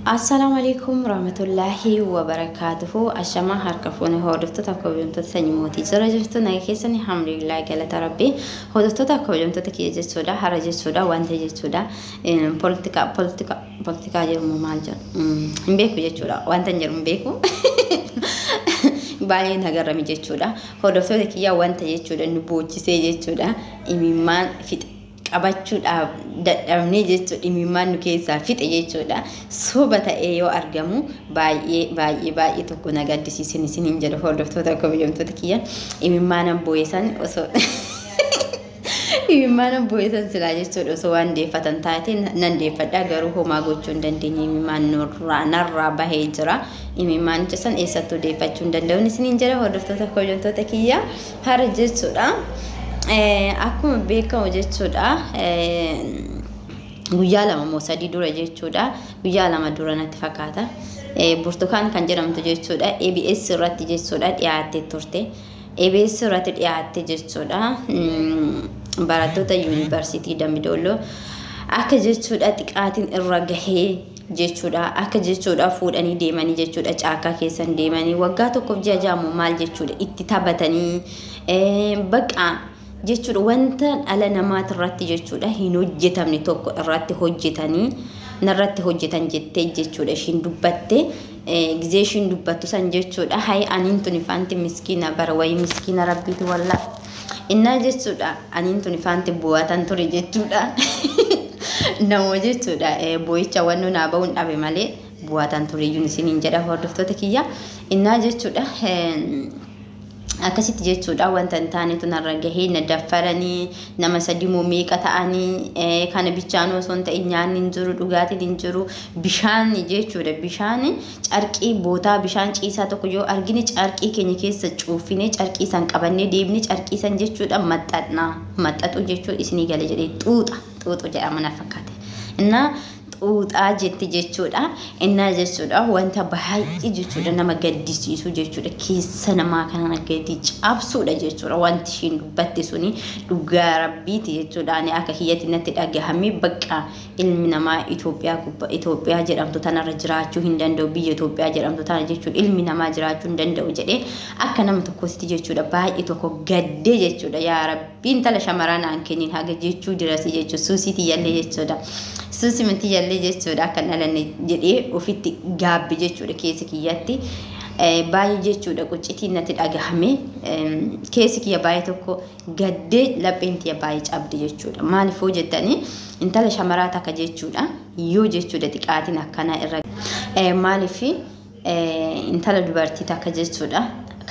السلام عليكم ورحمة الله وبركاته. أشما هركفوني هودفتو تكوبيم تتسني موتي زرجتو نايكيسني الحمد لله قالت ربي هودفتو تكوبيم تتكي جسودا هرج جسودا وانت جسودا بوليتيكا جرمو مالجا مبيكو جسودا وانت جرمو بيكو باين هجرمي جسودا هودفتو تكيا وانت جسودا نبوتي سي جسودا إميمان فيت qabachuudha dadhabnee jechuudha imimmaan nu keessaa fixe jechuudha soba ta'ee yoo argamu baay'ee tokko nagaddisiisin isiniin jedhu hordoftoota akka biyyamtoota kiyya imimmaan booyesan osoo imimmaan booyesan silaa jechuudha osoo waan deeffatan taate nan deeffadhaa garuu homaa gochuu hin dandeenye imimmaan narraa bahee jira imimmaan jechuun eessattuu deeffachuu hin danda'u isiniin jedhu hordoftoota akka biyyamtoota kiyya hara jechuudha. Akkuma beekamu jechuudha guyyaa lama moo sadii dura jechuudha guyyaa lama dura natti fakkaata burtukaan kan jedhamtu jechuudha ABS irratti jechuudha dhiyaattee turte ABS irratti dhiyaattee jechuudha barattoota yuunivarsiitii Dambidolloo akka jechuudha xiqqaatiin irra gahee jechuudha akka jechuudha fuudhanii deemanii jechuudha caakkaa keessan deemanii waggaa tokkoof ji'a jaamu maal jechuudha itti taphatanii baqa jechuudha wanta ala namaat irratti jechuudha hin hojjetamne tokko irratti hojjetanii narratti hojjetan jettee jechuudha shin dubbatte gizee shin dubbattu san jechuudha hay aniin tuni faanti miskiina bara wayi miskiina rabbiiti walla inna jechuudha aniin tuni faanti bu'atan ture jechuudha namo jechuudha boo'icha wannu naa ba'uun dhabe malee bu'atan ture yuun isiniin jedha hordoftoota kiyya inna jechuudha akkasitti jechuudha wanta intaanetu narra gahee na daffaranii nama sadii muumeeqa ta'anii kana bichaan osoo hin ta'in nyaanni hin jiru dhugaatiin hin jiru bishaan jechuudha bishaan carqii bootaa bishaan ciisaa tokko yoo argine carqii keenya keessa cuufine carqii san qabannee deebine carqii san jechuudha maxxatu jechuudha isinii gale jedhee xuuxu jedhama na fakkaate inna xuuxaa jetti jechuudha inna jechuudha wanta baay'ee jechuudha nama gaddisiisu jechuudha keessa namaa kana gadi cabsuudha jechuudha wanti shin dubbatte suni dhugaa rabbiiti jechuudha ani akka hiyyatti natti dhagahamee bakka ilmi namaa Itoophiyaa jedhamtu tanarra jiraachuu hin danda'u biyya Itoophiyaa jedhamtu tana jechuudha ilmi namaa jiraachuu hin danda'u jedhee akka nama tokkotti jechuudha baay'ee tokko gaddee jechuudha yaa rabbiin tala shamarran aan kennin haga jechuu dirasi jechuudha suusiiti yallee jechuudha suusi miti yallee jechuudha akka dhalanne jedhee ofitti gaabbi jechuudha keessa kiyyatti baay'ee jechuudha quccitiin natti dhagahame keessa kiyya baay'ee tokko gaddee lapheen kiyya baay'ee cabdi jechuudha maaliif hoo jettanii intala shamaraa takka jechuudha yoo jechuudha xiqqaatiin akkana irra maaliif intala dubartii takka jechuudha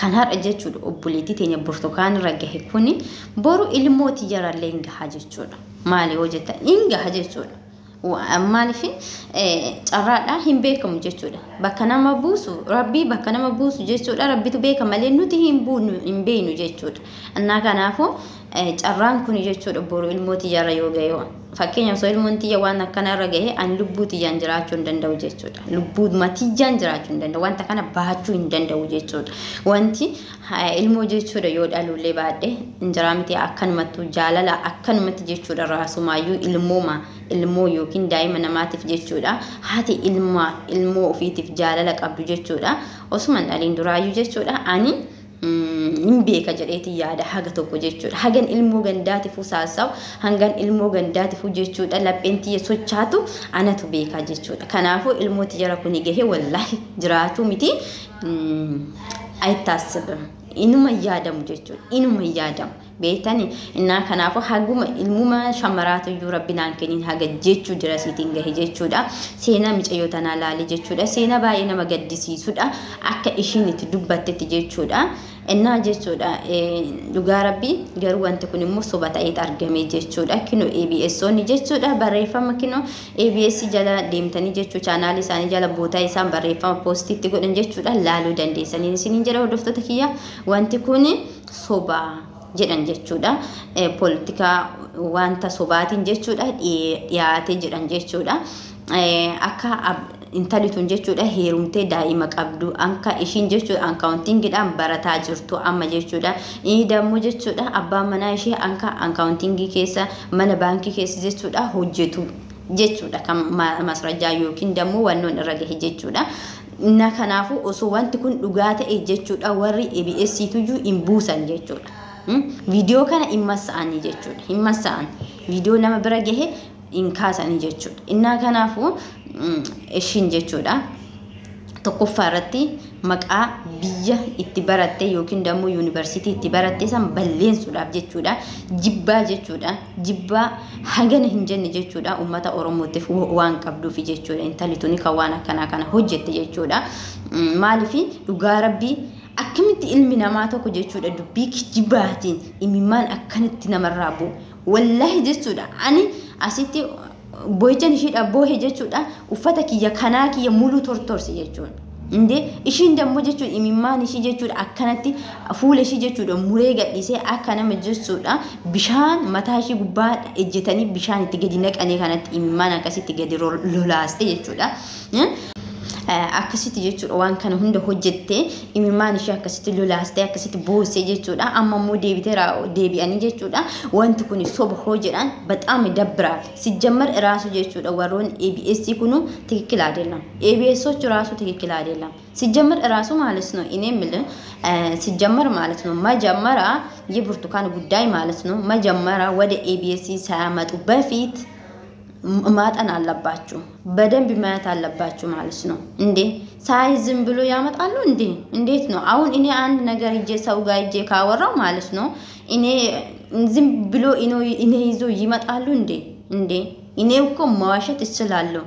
kan har'a jechuudha obboleettii teenya burtukaan irra gahe kuni boru ilmooti jarallee gaha jechuudha maali hoo jettanii gaha jechuudha maaliif carraadha hin beekamu jechuudha bakka nama buusu rabbii bakka nama buusu jechuudha rabbitu beeka malee nuti hin beenu jechuudha annaa kanaafuu carraan kun jechuudha boru ilmooti jara yoo gahe fakkeenya soo ilmoon tiyya waan akkana irra gahe an lubbuu tiyyaan jiraachuu hin danda'u jechuudha lubbuu matiyyaan jiraachuu hin danda'u wanta kana baachuu hin danda'u jechuudha wanti ilmoo jechuudha yoo dhalullee baadhe injiraa miti akkanumatti jaalala akkanumatti jechuudha raasumaayyuu ilmoo yookiin daa'ima namaatiif jechuudha haati ilmoo ofiitiif jaalala qabdu jechuudha osuma dhaliin duraayyuu jechuudha ani hin beeka jedheeti yaada haga tokko jechuudha hagan ilmoo gandaatiif saasaw hangan ilmoo gandaatiif jechuudha lapheen tiyya sochaatu anatu beeka jechuudha kanaafuu ilmooti jara kuni gahe wallahi jiraatu miti aytaasib inuma yaadamu jechuudha inuma yaadamu beetani inna kanaafuu haguma ilmuma shamaraatu iyyuu rabbinaan kennin haga jechuu dirasiitiin gahe jechuudha seenaa micayyoo tanaa laali jechuudha seenaa baay'ee nama gaddisiisudha akka ishiin itti dubbattetti jechuudha inna jechuudha dhugaa rabbii garuu wanti kun immoo soba ta'ee argame jechuudha kino ABS onni jechuudha barreeffama kino ABS jala deemtanii jechuudha chaanaal isaanii jala bootaa isaan barreeffama poostitti godhan jechuudha laaluu dandeessanii isiniin jedha hordoftoota kiyya wanti kun soba jedhan jechuudha politika wanta sobaatiin jechuudha dhiyaate jedhan jechuudha akka intalitun jechuudha heerumtee daa'ima qabdu anka ishiin jechuudha accountingidhaan barataa jirtu amma jechuudha dammo jechuudha abbaan manaa ishee anka accountingii keessa mana baankii keessa jechuudha hojjetu jechuudha kan masrajaa yookiin dammoo wannoon irra gahe jechuudha. Inna kanaafu osoo wanti kun dhugaa ta'e jechuudha warri ABS tuyyuu hin buusan jechuudha. Video kana immasa'anii jechuudha. Immasa'an video nama bira gahe in kaasanii jechuudha. Inna kanaafu ishiin jechuudha. Tokkoffaa irratti maqaa biyya itti baratte yookiin dammoo yuunivarsiitii itti baratte san balleessuudhaaf jechuudha. Jibbaa jechuudha. Jibbaa hangana hin jenne jechuudha. Uummata Oromootiif waan qabduuf jechuudha. Intalli tuni kan waan akkana kana hojjette jechuudha. Maaliif dhugaa rabbii akkamitti ilmi namaa tokko jechuudha dubbii kijibaatiin imimmaan akkanatti namarraa bu'u. Wallahi jechuudha. Ani asitti boychan ishii boohe jechuudha uffata kiyya kanaa kiyya mulu tortorsi jechuudha. Inde ishiin dammo jechuudha imimmaan ishii jechuudha akkanatti fuula ishii jechuudha muree gadhiisee akka nama jechuudha bishaan mataa ishii gubbaa ejjetanii bishaan itti gadi naqanii kanatti imimmaan akkasitti gadi lolaaste jechuudha. Akkasitti jechuudha waan kana hunda hojjette imimmaan ishee akkasitti lolaaste akkasitti boosee jechuudha. Amma immoo deebi'anii jechuudha wanti kun soba hojjedhan በጣም ይደብራል ሲጀመር ራሱ jechuudha warroon ABS kunu ትክክል አይደለም ABSዎች ራሱ ትክክል አይደለም ሲጀመር ራሱ ማለት ነው እኔ የምልህ ሲጀመር ማለት ነው መጀመሪያ የብርቱካን ጉዳይ ማለት ነው መጀመሪያ ወደ ABS ሳያመጡ በፊት ማጣን አለባችሁ በደንብ ማየት አለባችሁ ማለት ነው እንዴ ሳይዝም ብሎ ያመጣሉ እንዴ እንዴት ነው አሁን እኔ አንድ ነገር እጄ ሰው ጋር እጄ ካወራው ማለት ነው እኔ ዝም ብሎ እኔ ይዞ ይመጣሉ እንዴ እንዴ እኔ እኮ ማዋሸት እችላለሁ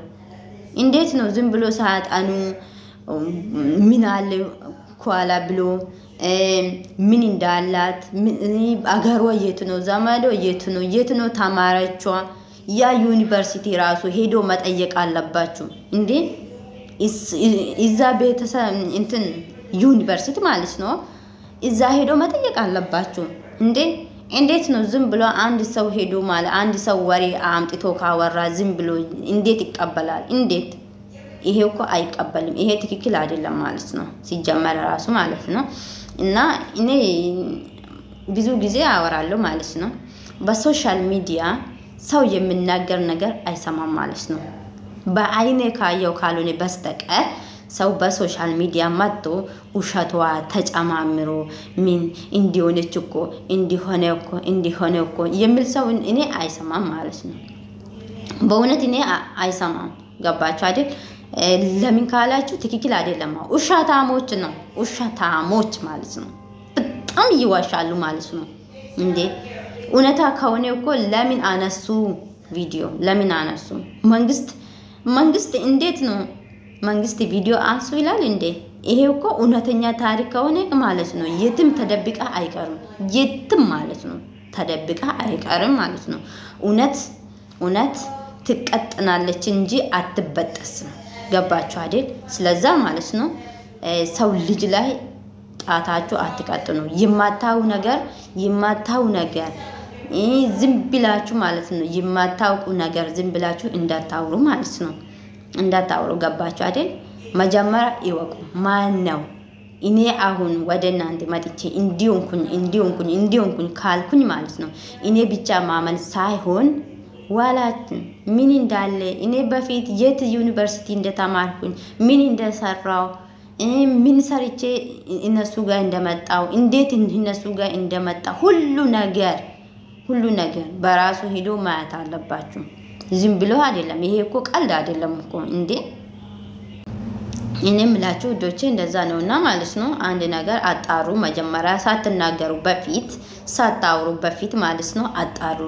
እንዴት ነው ዝም ብሎ ሳያጣኑ ምን አለ ኳላ ብሎ ምን እንዳላት አገሯ የት ነው ዘመዶ የት ነው ተማረቿ ያ ዩኒቨርሲቲ ራሱ ሄዶ መጠየቅ አለባችሁ እንዴ እዛ ቤተሰብ እንትን ዩኒቨርሲቲ ማለት ነው እዛ ሄዶ መጠየቅ አለባችሁ እንዴ እንዴት ነው ዝም ብሎ አንድ ሰው ሄዶ ማለት አንድ ሰው ወሬ አምጥቶ ካወራ ዝም ብሎ እንዴት ይቀበላል እንዴት ይሄ እኮ አይቀበልም ይሄ ትክክል አይደለም ማለት ነው ሲጀመር ራሱ ማለት ነው እና እኔ ብዙ ጊዜ አወራለሁ ማለት ነው በሶሻል ሚዲያ ሰው የሚናገር ነገር አይሰማም ማለት ነው በአይኔ ካየው ካልሆነ በስተቀር ሰው በሶሻል ሚዲያ መጥቶ ውሸቷ ተጨማምሮ ምን እንዲሆነች እኮ እንዲሆነ እኮ የሚል ሰው እኔ አይሰማም ማለት ነው በእውነት እኔ አይሰማም ገባችሁ አይደል ለምን ካላችሁ ትክክል አይደለም ውሸታሞች ነው ውሸታሞች ማለት ነው በጣም ይዋሻሉ ማለት ነው እንዴ ኡነታ ከሆነ እኮ ለምን አነሱ ቪዲዮ ለምን አነሱ መንግስት እንዴት ነው መንግስት ቪዲዮ አንሱ ይላል እንዴ ይሄ እኮ ኡነተኛ ታሪክ ከሆነ ማለት ነው የትም ተደብቃ አይቀርም የትም ማለት ነው ተደብቃ አይቀርም ማለት ነው ኡነት ትቀጥናለች እንጂ አትበጠስም ገባችሁ አይደል ስለዛ ማለት ነው ሰው ልጅ ላይ ጣታችሁ አትቀጥኑ የማታው ነገር ዝም ብላችሁ ማለት ነው የማታውቁ ነገር ዝም ብላችሁ እንዳታውሩ ማለት ነው እንዳታውሩ ገባችሁ አይደል መጀመሪያ ይወቁ ማን ነው እኔ አሁን ወደ እናንተ መጥቼ እንዲሆንኩኝ ካልኩኝ ማለት ነው እኔ ብቻ ማመን ሳይሆን ዋላት ምን እንዳለ እኔ በፊት የት ዩኒቨርሲቲ እንደተማርኩኝ ምን እንደሰራው ምን ሰርቼ እነሱ ጋር እንደመጣው እንዴት እነሱ ጋር እንደመጣ ሁሉ ነገር በራሱ ሄዶ ማየት አለባችሁ ዝም ብሎ አይደለም ይሄ እኮ ቀልድ አይደለም እኮ እንዴ እኔም ላችሁ ዶቼ እንደዛ ነውና ማለት ነው አንድ ነገር አጣሩ መጀመሪያ ሳታውሩ በፊት ማለት ነው አጣሩ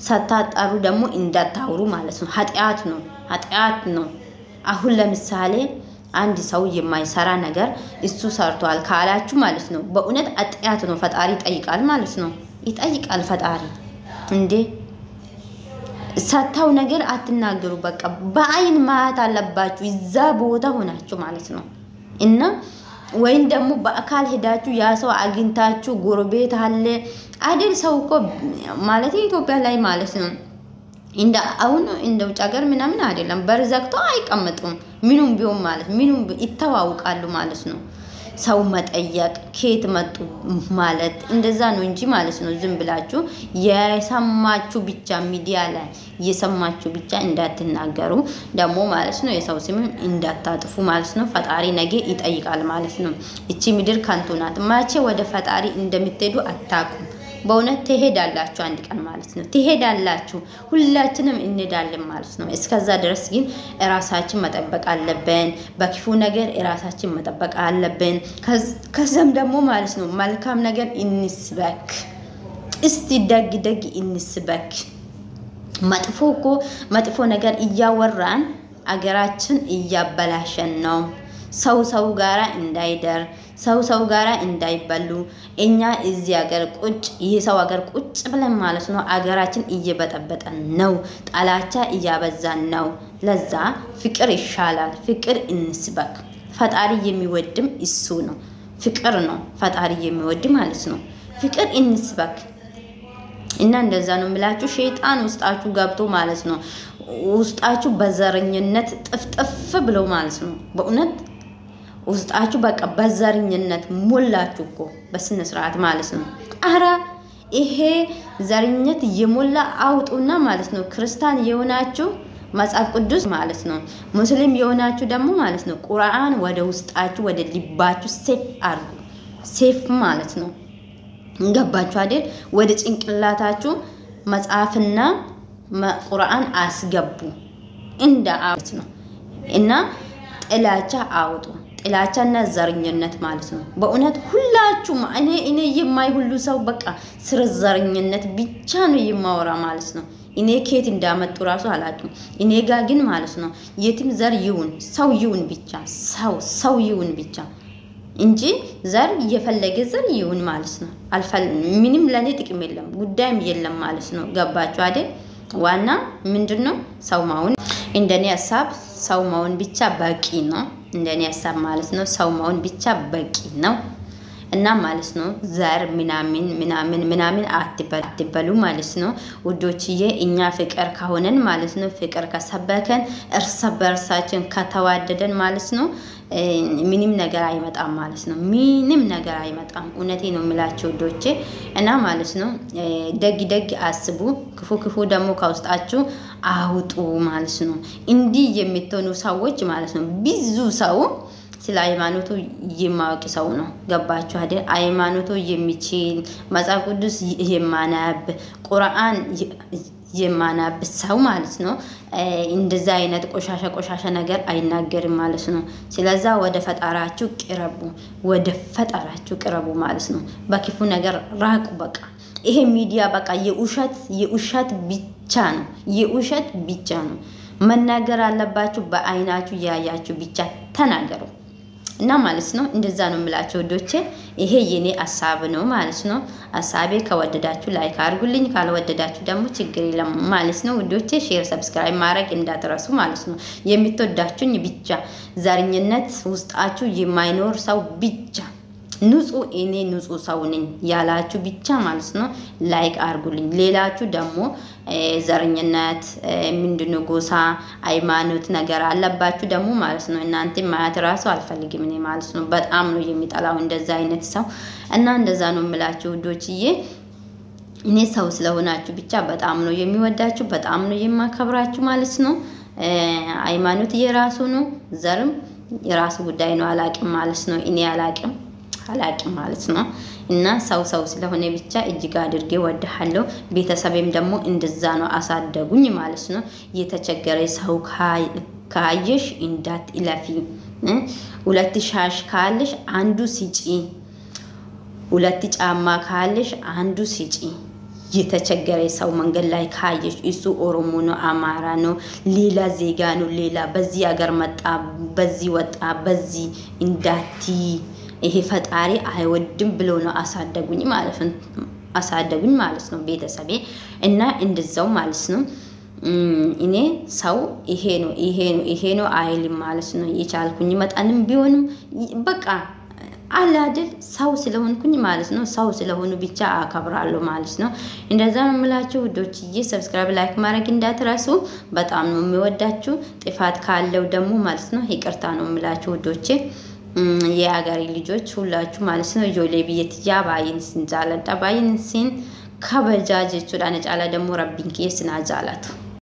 ሳታጣሩ ደግሞ እንዳታውሩ ማለት ነው ኃጢአት ነው አሁን ለምሳሌ አንድ ሰው የማይሰራ ነገር እሱ ሰርቷል ካላችሁ ማለት ነው በእውነት ኃጢአት ነው ፈጣሪ ይጠይቃል ማለት ነው ይጠይቃል ፈጣሪ እንዴ ሳታው ነገር አትናገሩ በቃ በአይን ማት አለባችሁ እዛ ቦታ ሆናችሁ ማለት ነው እና ወይን ደግሞ በአካል ሄዳችሁ ያ ሰው አግኝታችሁ ጎረቤት አለ አይደል ሰው እኮ ማለት ኢትዮጵያ ላይ ማለት ነው እንደ አሁን እንደው ጫገር ምናምን አይደለም በርዘክቶ አይቀመጡም ምኑም ቢሆን ማለት ምኑም ይተዋውቃሉ ማለት ነው ሰው መጠየቅ ከየት መጡ ማለት እንደዛ ነው እንጂ ማለት ነው። ዝም ብላችሁ የሰማችሁ ብቻ ሚዲያ ላይ የሰማችሁ ብቻ እንዳትናገሩ ደግሞ ማለት ነው። የሰው ስም እንዳታጥፉ ማለት ነው። ፈጣሪ ነገ ይጠይቃል ማለት ነው። እቺ ምድር ከንቱ ናት። መቼ ወደ ፈጣሪ እንደምትሄዱ አታውቁም። በእውነት ትሄዳላችሁ አንድ ቀን ማለት ነው። ትሄዳላችሁ፣ ሁላችንም እንሄዳለን ማለት ነው። እስከዛ ድረስ ግን ራሳችን መጠበቅ አለብን። በክፉ ነገር ራሳችን መጠበቅ አለብን። ከዛም ደግሞ ማለት ነው መልካም ነገር እንስበክ። እስቲ ደግ ደግ እንስበክ። መጥፎ ነገር እያወራን አገራችን እያበላሸን ነው። ሰው ጋራ እንዳይደር ሰው ጋራ እንዳይበሉ እኛ እዚህ ሀገር ይሄ ሰው ሀገር ቁጭ ብለን ማለት ነው አገራችን እየበጠበጠን ነው። ጣላቻ እያበዛን ነው። ለዛ ፍቅር ይሻላል። ፍቅር እንስበክ። ፈጣሪ የሚወድም እሱ ነው። ፍቅር ነው ፈጣሪ የሚወድ ማለት ነው። ፍቅር እንስበክ እና እንደዛ ነው የምላችሁ። ሸይጣን ውስጣችሁ ገብቶ ማለት ነው ውስጣችሁ በዘረኝነት ጥፍጥፍ ብሎ ማለት ነው በእውነት ውስጣችሁ በቃ በዘረኝነት ሞላችሁ እኮ በስነ ስርዓት ማለት ነው። አራ ይሄ ዘረኝነት የሞላ አውጡና ማለት ነው። ክርስቲያን የሆናችሁ መጽሐፍ ቅዱስ ማለት ነው፣ ሙስሊም የሆናችሁ ደግሞ ማለት ነው ቁርአን ወደ ውስጣችሁ ወደ ልባችሁ ሴፍ አርጉ። ሴፍ ማለት ነው ገባችሁ አይደል? ወደ ጭንቅላታችሁ መጽሐፍና ቁርአን አስገቡ እንደ አውት ነው እና ጥላቻ አውጡ። ጥላቻና ዘረኝነት ማለት ነው በእውነት ሁላችሁም እኔ የማይ ሁሉ ሰው በቃ ስለ ዘረኝነት ብቻ ነው የማወራ ማለት ነው። እኔ ከየት እንዳመጡ ራሱ አላውቅም። እኔ ጋር ግን ማለት ነው የትም ዘር ይሁን ሰው ይሁን ብቻ ሰው ይሁን ብቻ እንጂ ዘር እየፈለገ ዘር ይሁን ማለት ነው። ምንም ለኔ ጥቅም የለም ጉዳይም የለም ማለት ነው። ገባችሁ አይደል? ዋና ምንድነው ሰው መሆን። እንደኔ ሐሳብ ሰው መሆን ብቻ በቂ ነው። እንደኔ ሐሳብ ማለት ነው ሰው መሆን ብቻ በቂ ነው እና ማለት ነው ዘር ምናምን አትበሉ ማለት ነው ውዶችዬ። እኛ ፍቅር ከሆነን ማለት ነው ፍቅር ከሰበከን እርስ በርሳችን ከተዋደደን ማለት ነው ምንም ነገር አይመጣም ማለት ነው። ምንም ነገር አይመጣም። እውነቴ ነው የምላችሁ ውዶቼ እና ማለት ነው ደግ አስቡ፣ ክፉ ደግሞ ከውስጣችሁ አውጡ ማለት ነው። እንዲህ የምትሆኑ ሰዎች ማለት ነው ብዙ ሰው ስለ ሃይማኖቱ የማወቅ ሰው ነው። ገባችሁ አይደል? ሃይማኖቱ የሚችል መጽሐፍ ቅዱስ የማናብ ቁርአን የማናብ ሰው ማለት ነው እንደዛ አይነት ቆሻሻ ነገር አይናገርም ማለት ነው። ስለዛ ወደ ፈጣራችሁ ቅረቡ ማለት ነው። በክፉ ነገር ራቁ። በቃ ይሄ ሚዲያ በቃ የውሸት ብቻ ነው። የውሸት ብቻ ነው መናገር አለባችሁ። በአይናችሁ ያያችሁ ብቻ ተናገሩ እና ማለት ነው እንደዛ ነው የምላችሁ ወዶቼ። ይሄ የኔ ሐሳብ ነው ማለት ነው። ሐሳቤ ከወደዳችሁ ላይክ አድርጉልኝ፣ ካልወደዳችሁ ደግሞ ችግር የለም ማለት ነው ወዶቼ። ሼር ሰብስክራይብ ማድረግ እንዳትረሱ ማለት ነው። የምትወዳችሁኝ ብቻ ዘረኝነት ውስጣችሁ የማይኖር ሰው ብቻ እኔ ንጹህ ሰው ነኝ ያላችሁ ብቻ ማለት ነው ላይክ አድርጉልኝ። ሌላችሁ ደግሞ ዘረኝነት ምንድነው ጎሳ ሃይማኖት ነገር አለባችሁ ደግሞ ማለት ነው እናንተ ማያት ራሱ አልፈልግም እኔ ማለት ነው። በጣም ነው የሚጠላው እንደዛ አይነት ሰው እና እንደዛ ነው የምላችሁ ውዶችዬ። እኔ ሰው ስለሆናችሁ ብቻ በጣም ነው የሚወዳችሁ፣ በጣም ነው የማከብራችሁ ማለት ነው። ሃይማኖት የራሱ ነው፣ ዘርም የራሱ ጉዳይ ነው። አላቅም ማለት ነው እኔ አላቅም ማለት ነው እና ሰው ስለሆነ ብቻ እጅግ አድርጌ ወድሃለሁ። ቤተሰቤም ደግሞ እንደዛ ነው አሳደጉኝ ማለት ነው። የተቸገረ ሰው ካየሽ እንዳትለፊ፣ ሁለት ሻሽ ካለሽ አንዱ ስጪ፣ ሁለት ጫማ ካለሽ አንዱ ስጪ። የተቸገረ ሰው መንገድ ላይ ካየሽ እሱ ኦሮሞ ነው አማራ ነው ሌላ ዜጋ ነው ሌላ በዚህ ሀገር መጣ በዚህ ወጣ በዚህ እንዳቲ ይሄ ፈጣሪ አይወድም ብሎ ነው አሳደጉኝ ማለት ነው ቤተሰቤ እና እንደዛው ማለት ነው። እኔ ሰው ይሄ ነው አይልም ማለት ነው። የቻልኩኝ መጣንም ቢሆንም በቃ አላደል ሰው ስለሆንኩኝ ማለት ነው። ሰው ስለሆኑ ብቻ አከብራለሁ ማለት ነው። እንደዛ ነው የምላችሁ ውዶችዬ። ሰብስክራይብ ላይክ ማድረግ እንዳትረሱ። በጣም ነው የሚወዳችሁ። ጥፋት ካለው ደግሞ ማለት ነው ይቅርታ ነው የምላችሁ ውዶቼ። የሀገሬ ልጆች ሁላችሁ ማለት ነው ጆሌ ብየትያ ባይን ስንጃለዳ ባይን ሲን ከበጃ ጀቹዳነ ጫላ ደግሞ ረቢን ኬስና ጃላቱ